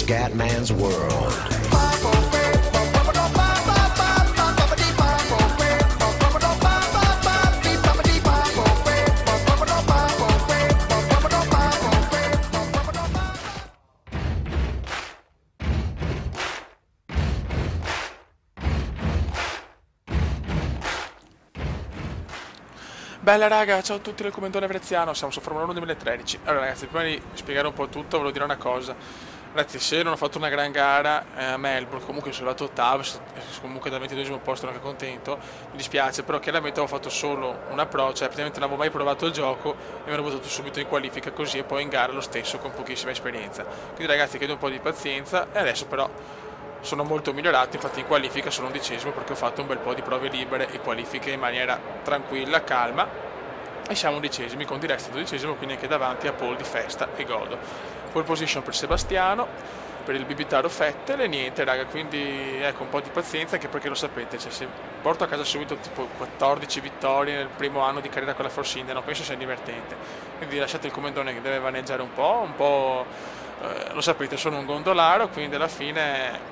Scatman's World. Bella raga, ciao a tutti del Comandone Veneziano, siamo su Formula 1 2013. Allora ragazzi, prima di spiegare un po' tutto, volevo dire una cosa. Ragazzi, se non ho fatto una gran gara a Melbourne, comunque sono arrivato ottavo, comunque dal 22esimo posto non ero contento, mi dispiace, però chiaramente ho fatto solo un approccio, cioè praticamente non avevo mai provato il gioco e mi ero buttato subito in qualifica così e poi in gara lo stesso con pochissima esperienza. Quindi ragazzi, chiedo un po' di pazienza e adesso però sono molto migliorato, infatti in qualifica sono 11esimo perché ho fatto un bel po' di prove libere e qualifiche in maniera tranquilla, calma e siamo 11esimi con Di Resti 12esimo, quindi anche davanti a Paul di festa e godo. Pole position per Sebastiano, per il Bibitaro Vettel e niente raga, quindi ecco un po' di pazienza anche perché lo sapete, cioè, se porto a casa subito tipo 14 vittorie nel primo anno di carriera con la Force India non penso sia divertente, quindi lasciate il comandone che deve vaneggiare un po', lo sapete sono un gondolaro, quindi alla fine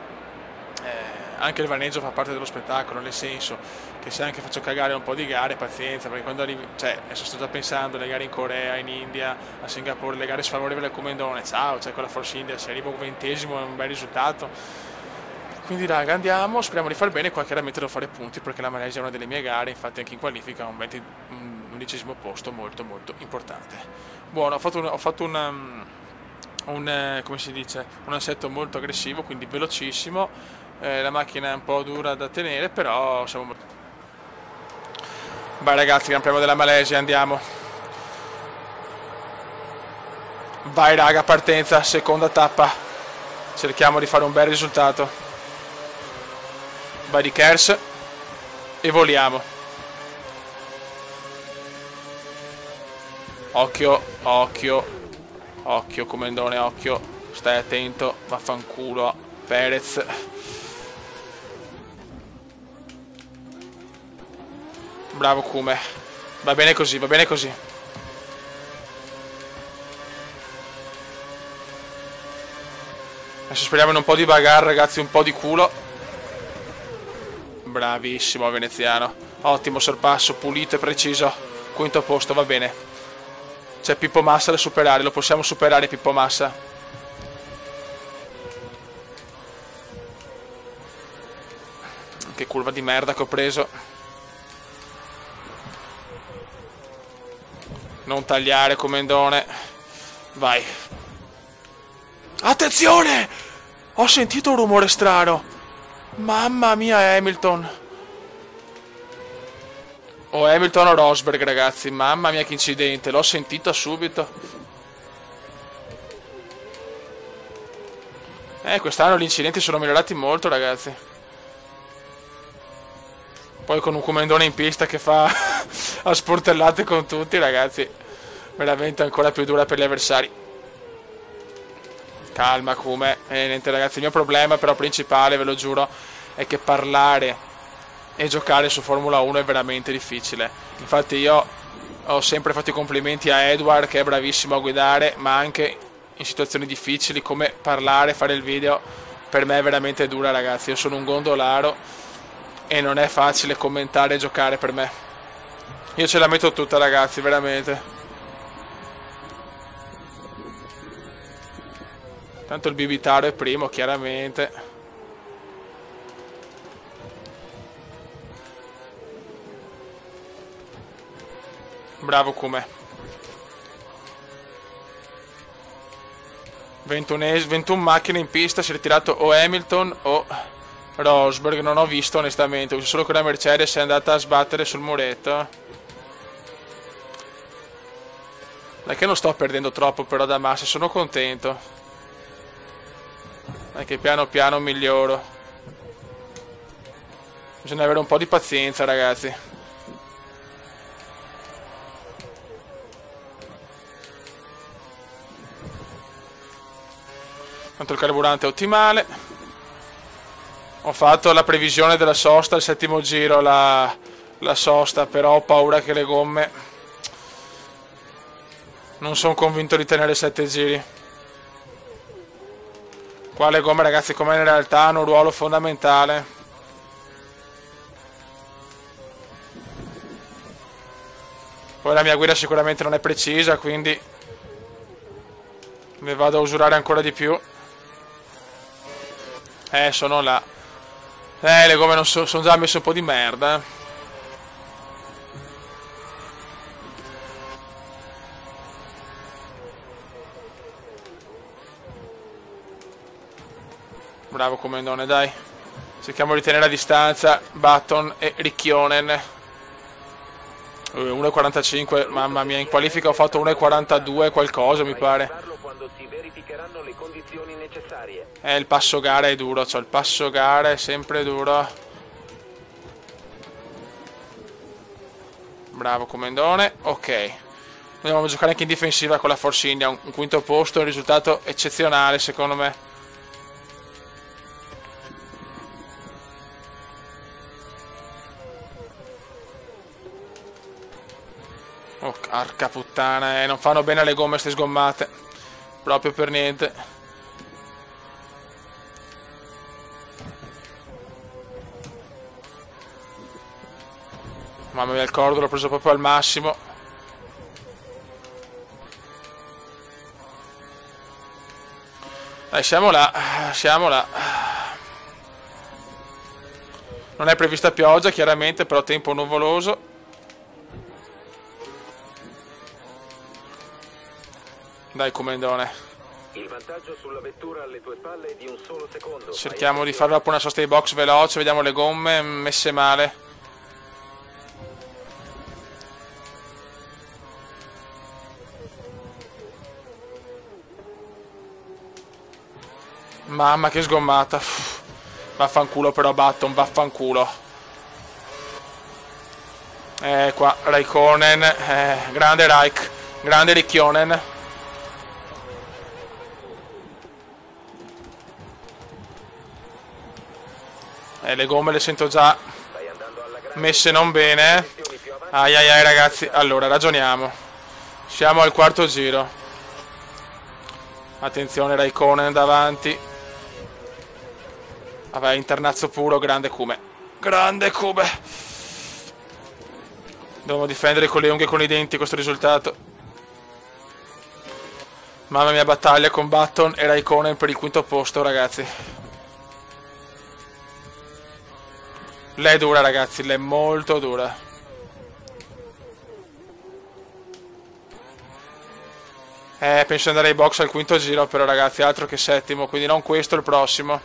anche il vaneggio fa parte dello spettacolo, nel senso che se anche faccio cagare un po' di gare, pazienza, perché quando arrivi, cioè adesso sto già pensando alle gare in Corea, in India, a Singapore, le gare sfavorevoli al comandone, ciao, cioè con la Force India se arrivo 20esimo è un bel risultato. Quindi raga, andiamo, speriamo di far bene, qua chiaramente devo fare punti perché la Malesia è una delle mie gare, infatti anche in qualifica un 11esimo posto molto molto importante. Buono, ho fatto come si dice, un assetto molto aggressivo, quindi velocissimo, la macchina è un po' dura da tenere, però siamo... Vai ragazzi, Gran Premio della Malesia, andiamo. Vai raga, partenza, seconda tappa, cerchiamo di fare un bel risultato. Vai di Kers e voliamo. Occhio, occhio, occhio comandone, occhio, stai attento, vaffanculo Perez. Bravo Kume, va bene così, va bene così. Adesso speriamo in un po' di bagarre ragazzi, un po' di culo. Bravissimo veneziano, ottimo sorpasso, pulito e preciso. Quinto posto, va bene. C'è Pippo Massa da superare, lo possiamo superare Pippo Massa. Che curva di merda che ho preso. Non tagliare comandone. Vai. Attenzione! Ho sentito un rumore strano. Mamma mia Hamilton. O Hamilton o Rosberg ragazzi. Mamma mia che incidente. L'ho sentita subito. Quest'anno gli incidenti sono migliorati molto ragazzi. Poi con un comandone in pista che fa a sportellate con tutti ragazzi, veramente ancora più dura per gli avversari. Calma Kume, niente ragazzi, il mio problema però principale, ve lo giuro, è che parlare e giocare su Formula 1 è veramente difficile. Infatti io ho sempre fatto i complimenti a Edward che è bravissimo a guidare, ma anche in situazioni difficili come parlare, fare il video, per me è veramente dura ragazzi, io sono un gondolaro e non è facile commentare e giocare per me. Io ce la metto tutta ragazzi, veramente. Tanto il Bibitaro è primo, chiaramente. Bravo Kume. 21 macchine in pista, si è ritirato o Hamilton o Rosberg, non ho visto onestamente, solo che la Mercedes è andata a sbattere sul muretto. Dai che non sto perdendo troppo però da massa, sono contento. Dai che piano piano miglioro. Bisogna avere un po' di pazienza ragazzi. Tanto il carburante è ottimale. Ho fatto la previsione della sosta al settimo giro, la sosta, però ho paura che le gomme... Non sono convinto di tenere 7 giri. Qua le gomme, ragazzi, come in realtà hanno un ruolo fondamentale. Poi la mia guida sicuramente non è precisa, quindi ne vado a usurare ancora di più. Sono là. Le gomme non sono già messe un po' di merda. Bravo Comendone, dai. Cerchiamo di tenere a distanza Button e Rikkionen. 1,45, mamma mia, in qualifica ho fatto 1,42 qualcosa, mi pare. Il passo gara è duro, cioè il passo gara è sempre duro. Bravo Comendone, ok. Dobbiamo giocare anche in difensiva con la Force India, un quinto posto, un risultato eccezionale secondo me. Oh, porca puttana, non fanno bene le gomme ste sgommate. Proprio per niente. Mamma mia, il cordo l'ho preso proprio al massimo. Dai, siamo là, siamo là. Non è prevista pioggia, chiaramente, però tempo nuvoloso. Dai Comendone. Il vantaggio sulla vettura alle tue spalle è di un solo secondo. Cerchiamo di fare una sosta di box veloce, vediamo le gomme messe male. Mamma che sgommata. Vaffanculo però Button, vaffanculo. Qua, Raikkonen, grande Raik, grande Rikkionen. Le gomme le sento già messe non bene. Ai ai ai ragazzi, allora ragioniamo. Siamo al quarto giro. Attenzione Raikkonen davanti. Vabbè, internazzo puro, grande Kume. Grande Kume. Dobbiamo difendere con le unghie e con i denti questo risultato. Mamma mia, battaglia con Button e Raikkonen per il quinto posto, ragazzi. Lei è dura, ragazzi, lei è molto dura. Penso di andare ai box al quinto giro, però ragazzi, altro che settimo, quindi non questo, il prossimo.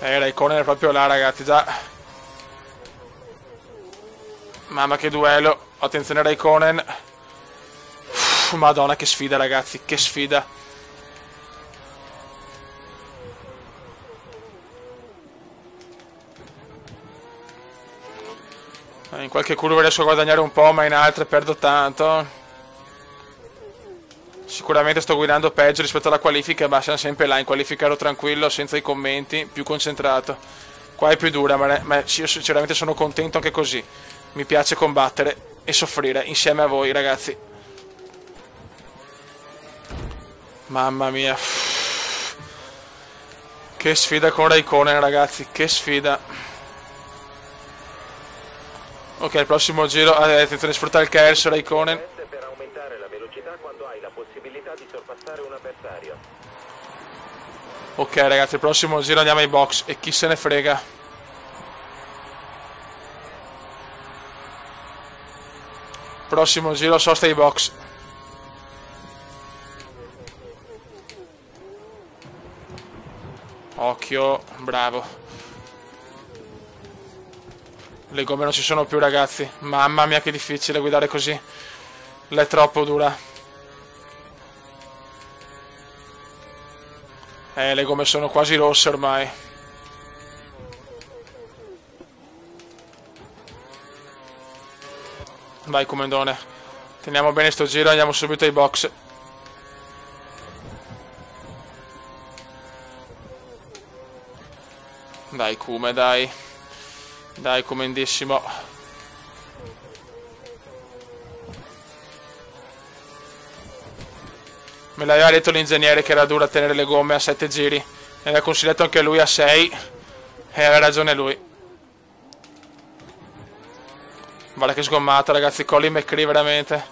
Raikkonen è proprio là, ragazzi, già. Mamma che duello. Attenzione Raikkonen. Madonna che sfida, ragazzi, che sfida. In qualche curva riesco a guadagnare un po', ma in altre perdo tanto. Sicuramente sto guidando peggio rispetto alla qualifica, ma siamo sempre là. In qualifica ero tranquillo, senza i commenti, più concentrato. Qua è più dura, ma io sinceramente sono contento anche così. Mi piace combattere e soffrire insieme a voi, ragazzi. Mamma mia. Che sfida con Raikkonen, ragazzi, che sfida. Ok, il prossimo giro, attenzione a sfruttare il KERS Raikkonen. Per aumentare la velocità quando hai la possibilità di sorpassare un avversario. Ok ragazzi, il prossimo giro andiamo ai box e chi se ne frega. Prossimo giro sosta ai box. Occhio, bravo. Le gomme non ci sono più, ragazzi. Mamma mia che difficile guidare così. L'è troppo dura. Le gomme sono quasi rosse ormai. Vai Comendone. Teniamo bene sto giro, andiamo subito ai box. Dai Kume, dai. Dai, comendissimo. Me l'aveva detto l'ingegnere che era dura tenere le gomme a 7 giri. Mi aveva consigliato anche lui a 6. E aveva ragione lui. Guarda che sgommata, ragazzi. Colin McRae veramente.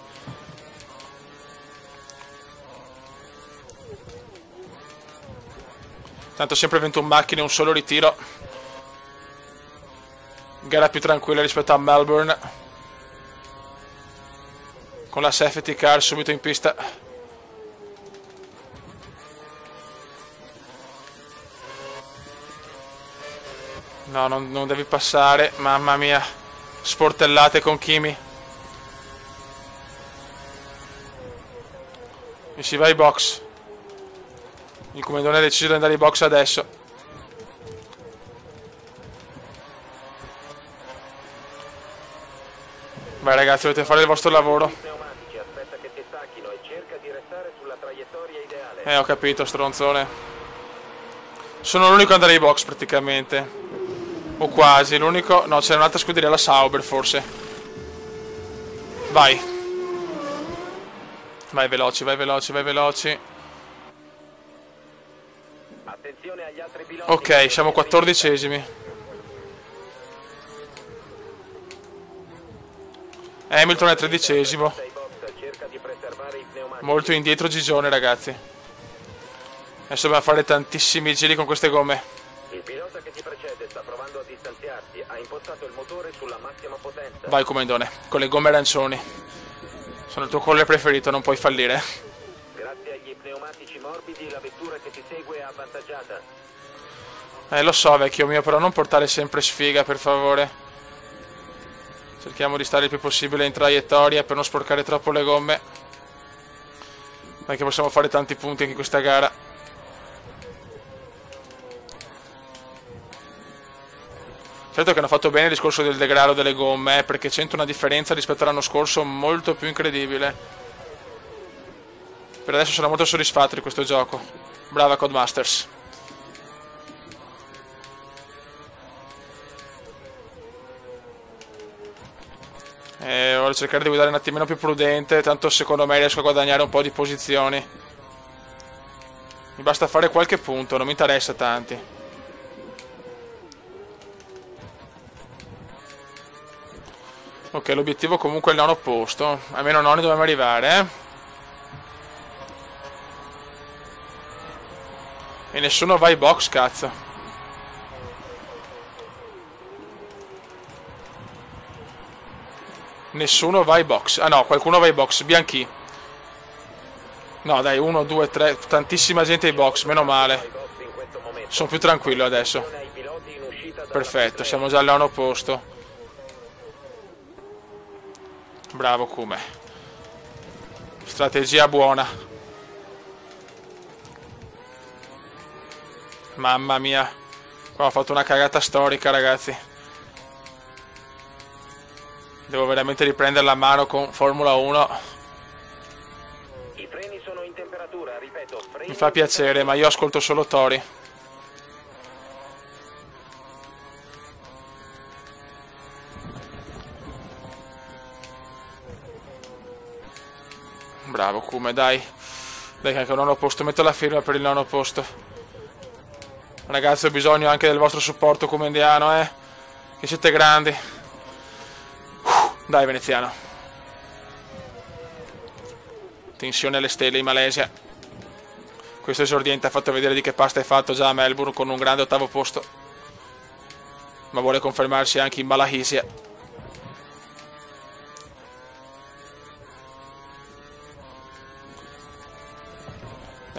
Tanto sempre 21 macchine, un solo ritiro. Gara più tranquilla rispetto a Melbourne. Con la safety car subito in pista. No, non devi passare. Mamma mia. Sportellate con Kimi. E si va ai box. Il comandone ha deciso di andare ai box adesso. Vai ragazzi, dovete fare il vostro lavoro. Ho capito, stronzone. Sono l'unico ad andare ai box praticamente. O quasi, l'unico... No, c'è un'altra scuderia, la Sauber forse. Vai. Vai veloci, vai veloci, vai veloci. Ok, siamo 14esimi. Hamilton è 13esimo. Molto indietro Gigione, ragazzi. Adesso dobbiamo fare tantissimi giri con queste gomme. Il pilota che ti precede sta provando a distanziarsi, ha impostato il motore sulla massima potenza. Vai comandone, con le gomme arancioni. Sono il tuo colore preferito, non puoi fallire. Grazie agli pneumatici morbidi la vettura che ti segue è avvantaggiata. Lo so vecchio mio, però non portare sempre sfiga per favore. Cerchiamo di stare il più possibile in traiettoria per non sporcare troppo le gomme. Perché possiamo fare tanti punti anche in questa gara. Certo che hanno fatto bene il discorso del degrado delle gomme, perché sento una differenza rispetto all'anno scorso molto più incredibile. Per adesso sono molto soddisfatto di questo gioco. Brava Codemasters. Voglio cercare di guidare un attimino più prudente, tanto secondo me riesco a guadagnare un po' di posizioni. Mi basta fare qualche punto, non mi interessa tanti. Ok, l'obiettivo comunque è il 9° posto. Almeno 9 dobbiamo arrivare, E nessuno va ai box, cazzo. Nessuno va ai box. Ah no, qualcuno va ai box. Bianchi. No dai, 1, 2, 3. Tantissima gente ai box, meno male. Sono più tranquillo adesso. Perfetto, siamo già al 9° posto. Bravo Kume. Strategia buona. Mamma mia. Qua ho fatto una cagata storica, ragazzi. Devo veramente riprendere la mano con Formula 1. I freni sono in temperatura, ripeto, Mi fa piacere, ma io ascolto solo Tori. Bravo Kume, dai. Dai che anche il 9° posto. Metto la firma per il 9° posto. Ragazzi, ho bisogno anche del vostro supporto comendiano, Che siete grandi. Dai veneziano. Tensione alle stelle in Malesia. Questo esordiente ha fatto vedere di che pasta è fatto già a Melbourne con un grande 8° posto. Ma vuole confermarsi anche in Malaysia.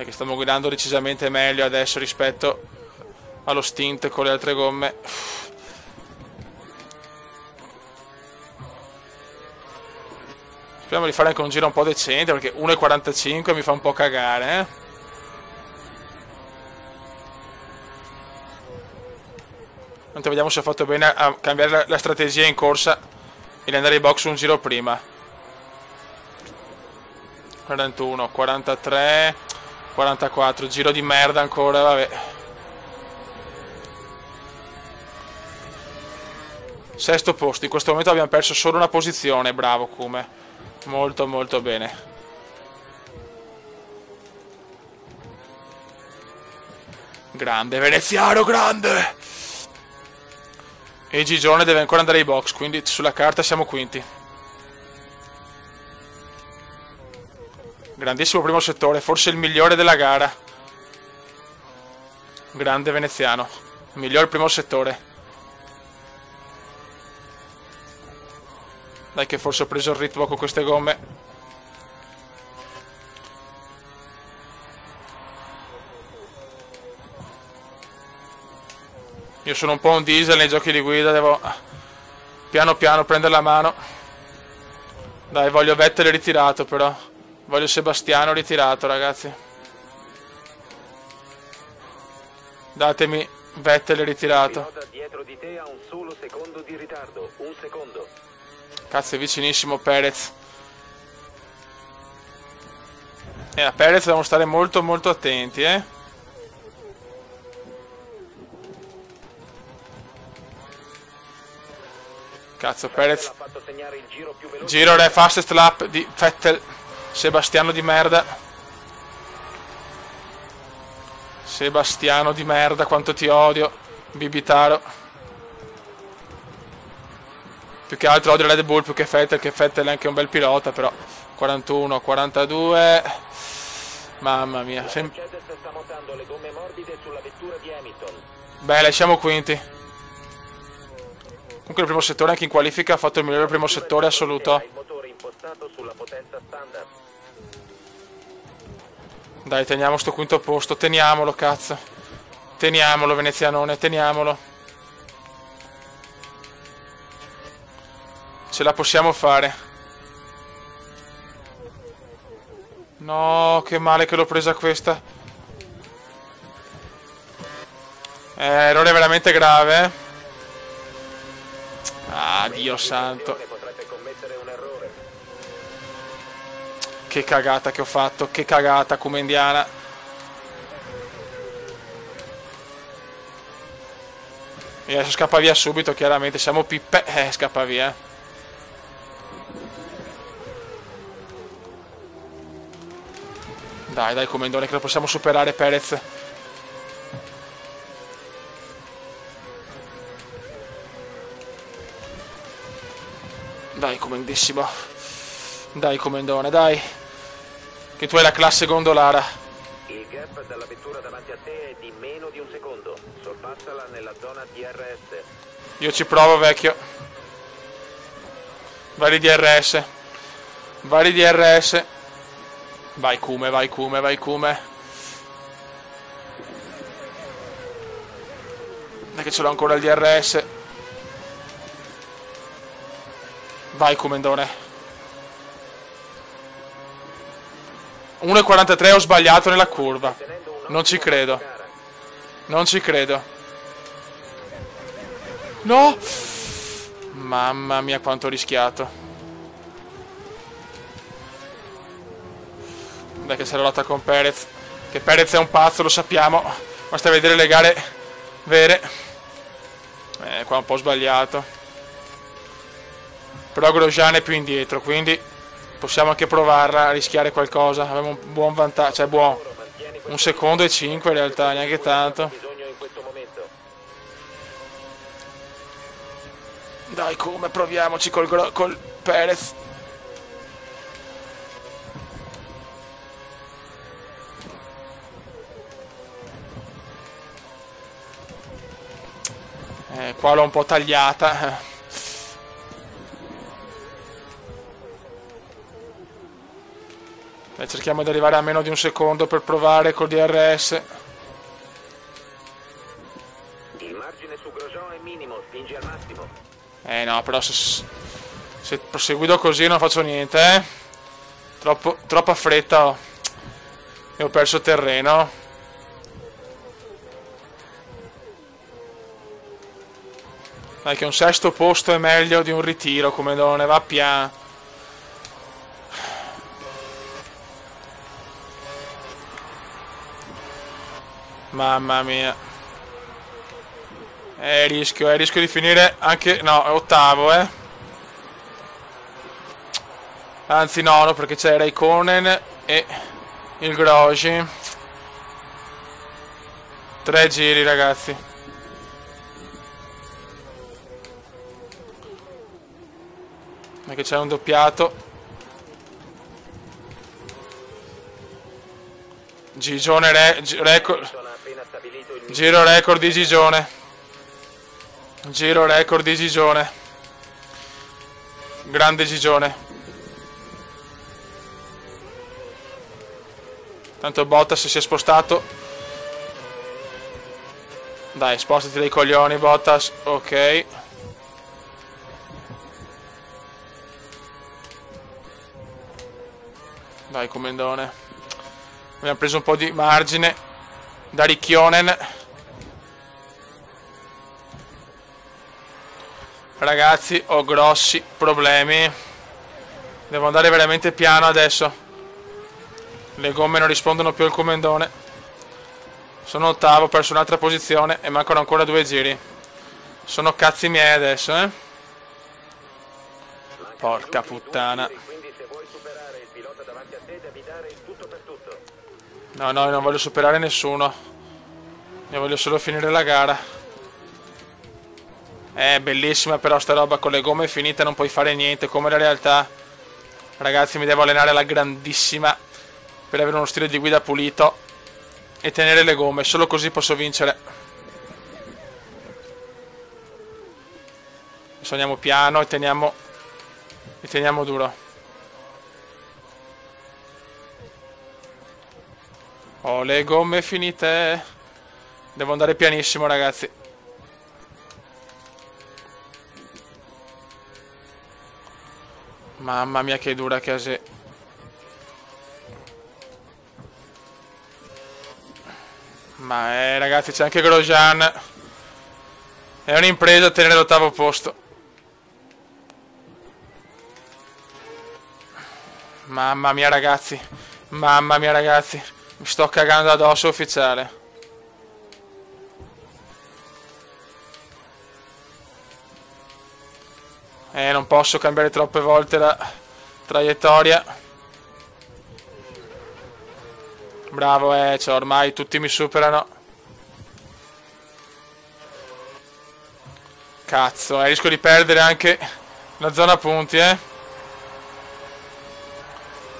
Che stiamo guidando decisamente meglio adesso rispetto allo stint con le altre gomme. Speriamo di fare anche un giro un po' decente, perché 1,45 mi fa un po' cagare, Tanto vediamo se ho fatto bene a cambiare la strategia in corsa e andare ai box un giro prima. 41, 43, 44, giro di merda ancora, vabbè. 6° posto, in questo momento abbiamo perso solo una posizione, bravo Kume. Molto molto bene. Grande veneziano, grande! E Gigione deve ancora andare ai box, quindi sulla carta siamo quinti. Grandissimo primo settore, forse il migliore della gara. Grande veneziano. Miglior primo settore. Dai che forse ho preso il ritmo con queste gomme. Io sono un po' un diesel nei giochi di guida, devo piano piano prendere la mano. Dai, voglio Vettel ritirato però. Voglio Sebastiano ritirato, ragazzi. Datemi Vettel ritirato. Il pilota dietro di te ha un solo secondo di ritardo. Un secondo. Cazzo, è vicinissimo Perez. E a Perez dobbiamo stare molto molto attenti, Cazzo, Perez. Giro re fastest lap di Vettel. Sebastiano di merda. Sebastiano di merda, quanto ti odio. Bibitaro. Più che altro odio Red Bull più che Vettel è anche un bel pilota, però 41, 42. Mamma mia. Beh, siamo quinti. Comunque il primo settore anche in qualifica ha fatto il migliore primo settore assoluto. Dai, teniamo sto quinto posto, teniamolo, cazzo. Teniamolo, venezianone, teniamolo. Ce la possiamo fare. No, che male che l'ho presa questa. Errore veramente grave, Ah, Dio santo. Che cagata che ho fatto, che cagata come indiana. E adesso scappa via subito, chiaramente. Siamo pippe. Scappa via. Dai, dai, comendone, che lo possiamo superare, Perez. Dai, comendissimo. Dai, comendone, dai. Che tu hai la classe gondolara. Il gap dalla vettura davanti a te è di meno di un secondo. Sorpassala nella zona DRS. Io ci provo, vecchio. Vari DRS. Vari DRS. Vai Cume, vai Cume, vai Cume. Dai che ce l'ho ancora il DRS. Vai Comendone. 1,43 ho sbagliato nella curva. Non ci credo. Non ci credo. No! Mamma mia quanto ho rischiato. Dai che sarà lotta con Perez. Che Perez è un pazzo, lo sappiamo. Basta vedere le gare vere. Qua un po' sbagliato. Però Grosjean è più indietro, quindi possiamo anche provarla a rischiare qualcosa. Abbiamo un buon vantaggio, cioè buon. 1 secondo e 5 in realtà, neanche tanto. Dai, come proviamoci col Perez. Qua l'ho un po' tagliata. Cerchiamo di arrivare a meno di 1 secondo per provare col DRS. Il margine su Grosjean è minimo, spingi al massimo. No, però se proseguido così non faccio niente, Troppa fretta ho. E ho perso terreno. Dai che un sesto posto è meglio di un ritiro, come non ne va piano. Mamma mia. Rischio di finire anche... No, ottavo, Anzi nono, perché c'è Raikkonen e il Grosjean. 3 giri, ragazzi. Perché c'è un doppiato. Gigione record. Giro record di Gigione. Giro record di Gigione. Grande Gigione. Tanto Bottas si è spostato. Dai, spostati dai coglioni, Bottas. Ok. Dai, Commendone. Abbiamo preso un po' di margine da Rikkionen. Ragazzi, ho grossi problemi. Devo andare veramente piano adesso. Le gomme non rispondono più al Commendone. Sono ottavo, ho perso un'altra posizione e mancano ancora 2 giri. Sono cazzi miei adesso, eh. Porca puttana. No, no, non voglio superare nessuno. Io voglio solo finire la gara. È bellissima però sta roba, con le gomme finite non puoi fare niente, come la realtà. Ragazzi, mi devo allenare alla grandissima per avere uno stile di guida pulito e tenere le gomme, solo così posso vincere. Adesso andiamo piano e teniamo duro. Ho le gomme finite. Devo andare pianissimo, ragazzi. Mamma mia che dura che è. Ma ragazzi, c'è anche Grosjean. È un'impresa tenere l'8º posto. Mamma mia ragazzi. Mamma mia ragazzi. Mi sto cagando addosso, ufficiale. Non posso cambiare troppe volte la traiettoria. Bravo, cioè ormai tutti mi superano. Cazzo, rischio di perdere anche la zona punti, E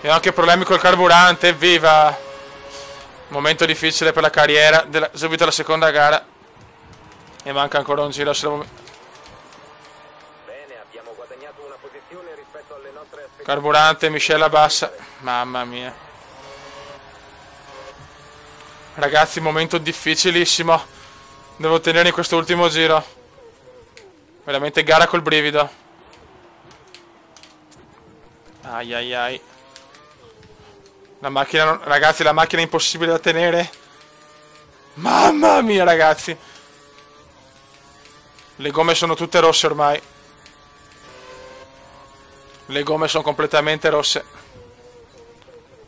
ho anche problemi col carburante, evviva! Momento difficile per la carriera, subito la seconda gara. E manca ancora un giro. Bene, abbiamo guadagnato una posizione rispetto alle nostre aspettative. Carburante, miscela bassa. Mamma mia. Ragazzi, momento difficilissimo. Devo ottenere in questo ultimo giro. Veramente gara col brivido. Ai ai ai. La macchina, ragazzi, la macchina è impossibile da tenere. Mamma mia, ragazzi. Le gomme sono tutte rosse ormai. Le gomme sono completamente rosse.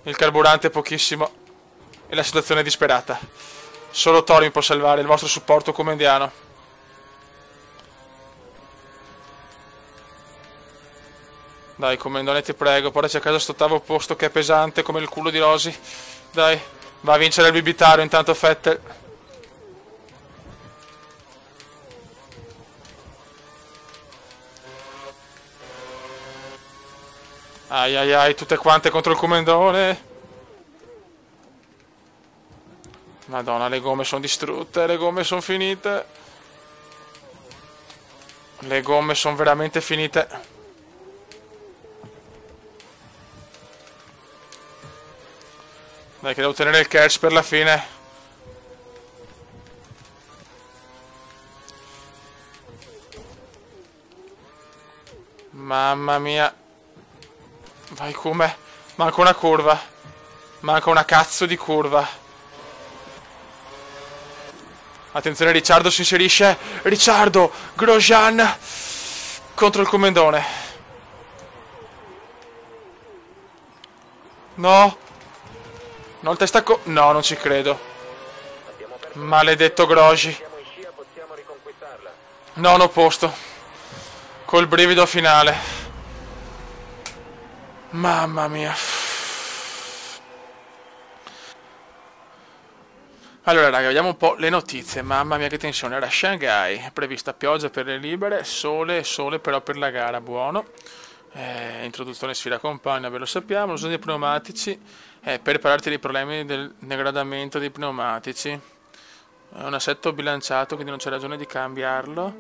Il carburante è pochissimo. E la situazione è disperata. Solo Tori mi può salvare, il vostro supporto comendiano. Dai, Commendone, ti prego, portaci a casa sto 8º posto che è pesante come il culo di Rosy. Dai, va a vincere il bibitario intanto Vettel. Ai ai ai, tutte quante contro il Commendone. Madonna, le gomme sono distrutte, le gomme sono finite. Le gomme sono veramente finite. Dai che devo tenere il catch per la fine. Mamma mia. Vai come? Manca una curva. Manca una cazzo di curva. Attenzione, Ricciardo si inserisce. Ricciardo, Grosjean contro il Commendone. No. No, il testacco. No, non ci credo. Maledetto Grosji. Nono posto. Col brivido finale. Mamma mia. Allora raga, vediamo un po' le notizie. Mamma mia che tensione. Era Shanghai, è prevista pioggia per le libere, sole però per la gara, buono. Introduzione sfida compagna, ve lo sappiamo. L'uso dei pneumatici per parlarti dei problemi del degradamento dei pneumatici. È un assetto bilanciato, quindi non c'è ragione di cambiarlo.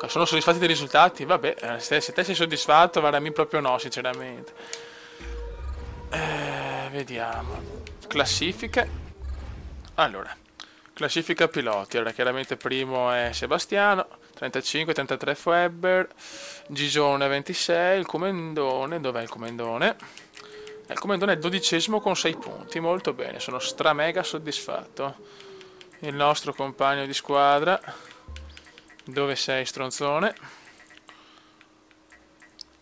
Sono soddisfatti dei risultati? Vabbè, se te sei soddisfatto, guarda, mi proprio no, sinceramente. Vediamo. Classifiche. Allora, classifica piloti. Allora, chiaramente primo è Sebastiano, 35, 33 Webber, Gigione 26, il Comendone, dov'è il Comendone? Il Comendone è 12esimo con 6 punti, molto bene, sono mega soddisfatto. Il nostro compagno di squadra, dove sei stronzone?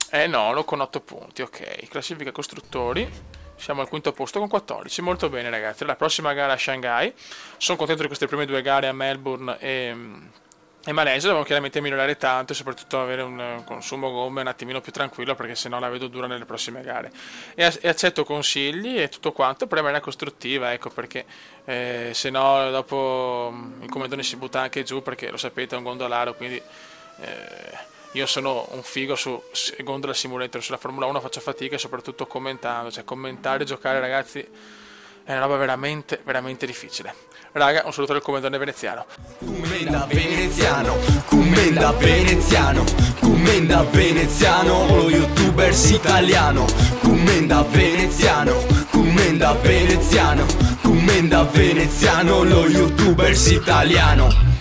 È nono con 8 punti, ok. Classifica costruttori. Siamo al quinto posto con 14, molto bene ragazzi. La prossima gara a Shanghai. Sono contento di queste prime due gare a Melbourne e Malesia. Dobbiamo chiaramente migliorare tanto e soprattutto avere un consumo gomme un attimino più tranquillo, perché sennò la vedo dura nelle prossime gare. E accetto consigli e tutto quanto, però in maniera costruttiva, ecco, perché sennò dopo il Comendone si butta anche giù, perché lo sapete è un gondolaro, quindi io sono un figo su Gondola Simulator, sulla Formula 1 faccio fatica, e soprattutto commentando, cioè commentare e giocare ragazzi è una roba veramente veramente difficile. Raga, un saluto del Comendone veneziano. Commenda veneziano, commenda veneziano, commenda veneziano, lo youtubers italiano. Commenda veneziano, commenda veneziano, commenda veneziano, lo youtubers italiano.